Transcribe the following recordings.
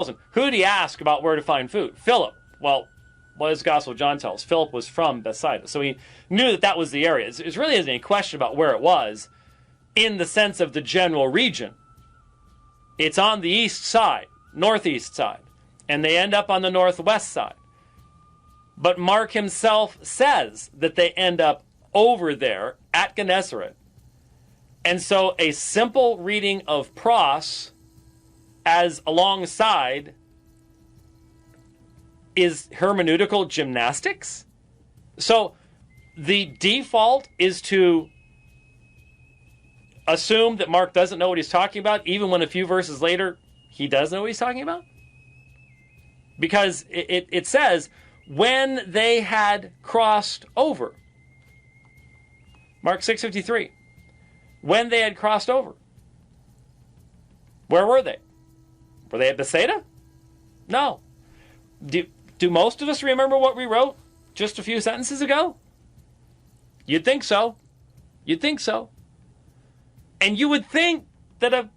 him, who did he ask about where to find food? Philip. Well, what does the Gospel of John tell us? Philip was from Bethsaida. So he knew that that was the area. It really isn't any question about where it was in the sense of the general region. It's on the east side, northeast side, and they end up on the northwest side. But Mark himself says that they end up over there at Gennesaret. And so a simple reading of pros as alongside is hermeneutical gymnastics. So the default is to assume that Mark doesn't know what he's talking about, even when a few verses later he does know what he's talking about. Because it says, when they had crossed over. Mark 6:53. When they had crossed over. Where were they? Were they at Bethsaida? No. Do most of us remember what we wrote just a few sentences ago? You'd think so. You'd think so. And you would think that a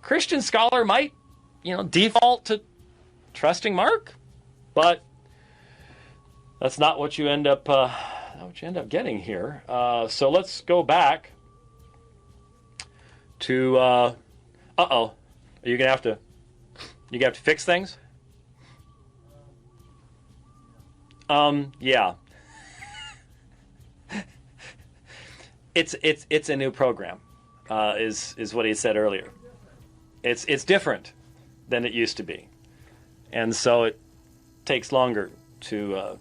Christian scholar might default to trusting Mark, but that's not what you end up getting here. So let's go back to Are you gonna have to fix things? Yeah. It's a new program, is what he said earlier. It's different than it used to be, and so it takes longer to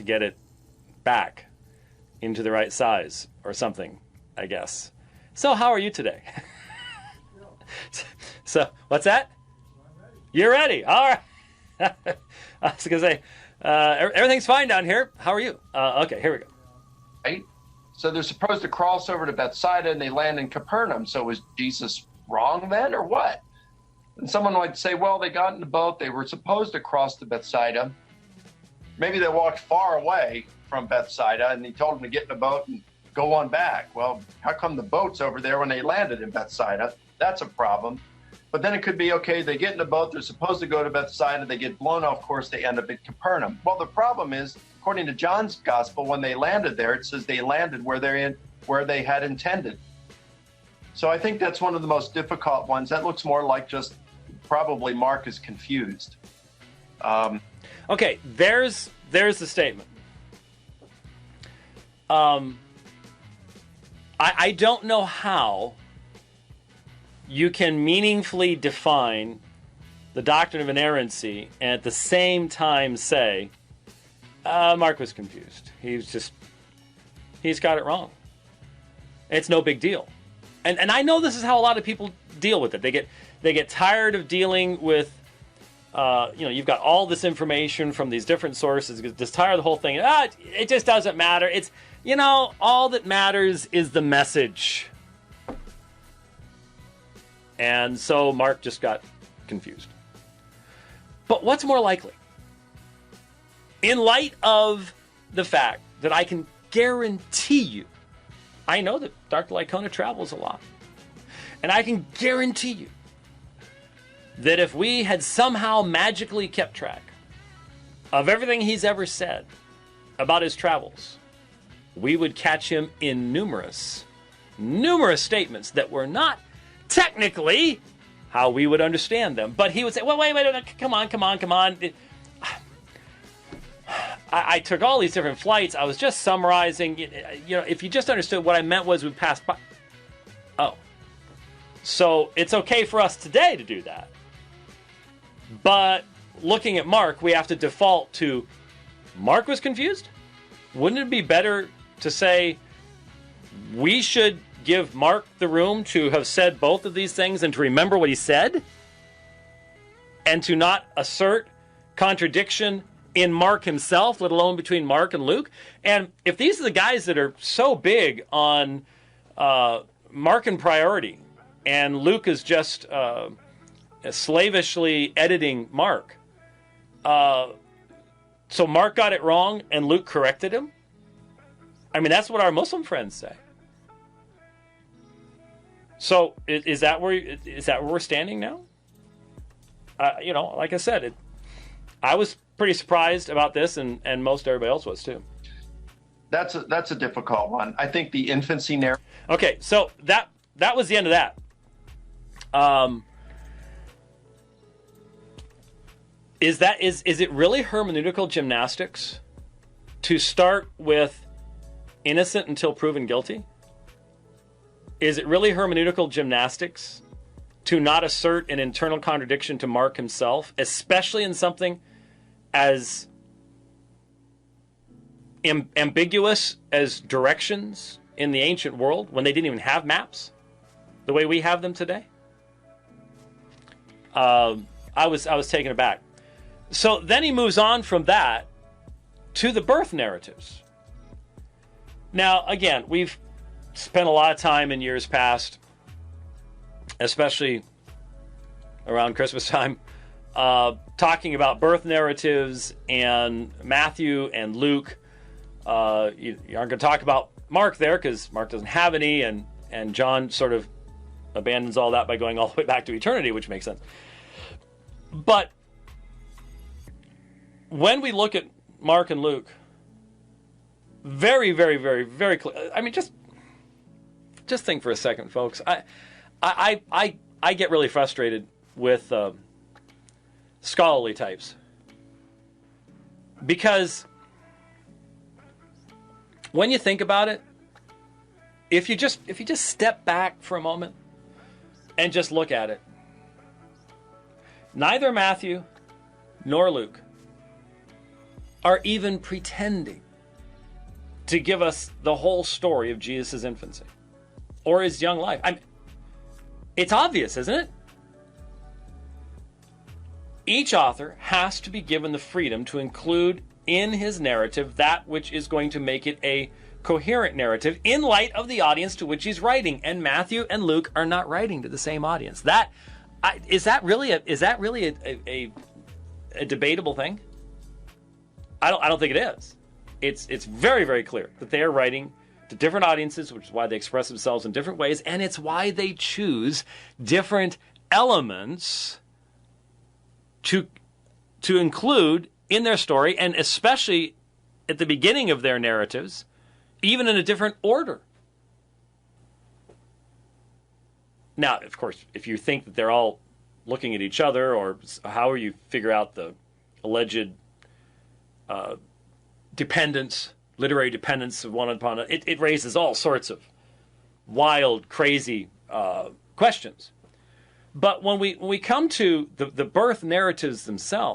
get it back into the right size or something, I guess. So how are you today? So what's that? You're ready. All right. I was gonna say everything's fine down here. How are you? Okay, here we go. Right. So they're supposed to cross over to Bethsaida and they land in Capernaum. So was Jesus wrong then, or what? And someone might say, well, they got in the boat. They were supposed to cross to Bethsaida. Maybe they walked far away from Bethsaida and he told them to get in the boat and go on back. Well, how come the boat's over there when they landed in Bethsaida? That's a problem. But then it could be, okay, they get in the boat, they're supposed to go to Bethsaida, they get blown off course, they end up at Capernaum. Well, the problem is, according to John's gospel, when they landed there, it says they landed where they had intended. So I think that's one of the most difficult ones. That looks more like just probably Mark is confused. Okay, there's the statement. I don't know how you can meaningfully define the doctrine of inerrancy and at the same time say, Mark was confused. He's got it wrong. It's no big deal. And I know this is how a lot of people deal with it. They get tired of dealing with, you've got all this information from these different sources, just tired of the whole thing. It just doesn't matter. It's, all that matters is the message. And so Mark just got confused. But what's more likely? In light of the fact that I can guarantee you, I know that Dr. Lycona travels a lot, and I can guarantee you that if we had somehow magically kept track of everything he's ever said about his travels, we would catch him in numerous statements that were not technically how we would understand them. But he would say, well, wait, come on. I took all these different flights. I was just summarizing. If you just understood what I meant was we passed by. Oh. So it's okay for us today to do that. But looking at Mark, we have to default to Mark was confused? Wouldn't it be better to say we should give Mark the room to have said both of these things and to remember what he said? And to not assert contradiction in Mark himself, let alone between Mark and Luke? And if these are the guys that are so big on Mark and priority, and Luke is just slavishly editing Mark, so Mark got it wrong and Luke corrected him? I mean, that's what our Muslim friends say. So is that where we're standing now? like I said, I was pretty surprised about this, and most everybody else was too. That's a difficult one. I think the infancy narrative. Okay, so that was the end of that. Is it really hermeneutical gymnastics to start with innocent until proven guilty? Is it really hermeneutical gymnastics to not assert an internal contradiction to Mark himself, especially in something as ambiguous as directions in the ancient world when they didn't even have maps the way we have them today? I was taken aback. So then he moves on from that to the birth narratives. Now, again, we've spent a lot of time in years past, especially around Christmas time, talking about birth narratives, and Matthew and Luke. You aren't going to talk about Mark there because Mark doesn't have any, and John sort of abandons all that by going all the way back to eternity, which makes sense. But when we look at Mark and Luke, very, very, very, very clear. I mean, just think for a second, folks. I get really frustrated with scholarly types because when you think about it, if you just step back for a moment and just look at it, neither Matthew nor Luke are even pretending to give us the whole story of Jesus' infancy or his young life. It's obvious, isn't it? Each author has to be given the freedom to include in his narrative that which is going to make it a coherent narrative in light of the audience to which he's writing. And Matthew and Luke are not writing to the same audience. Is that really a debatable thing? I don't think it is. It's very, very clear that they are writing to different audiences, which is why they express themselves in different ways, and it's why they choose different elements to include in their story, and especially at the beginning of their narratives, even in a different order. Now, of course, if you think that they're all looking at each other, or however you figure out the alleged dependence, literary dependence of one upon another, it raises all sorts of wild, crazy questions. But when we come to the birth narratives themselves,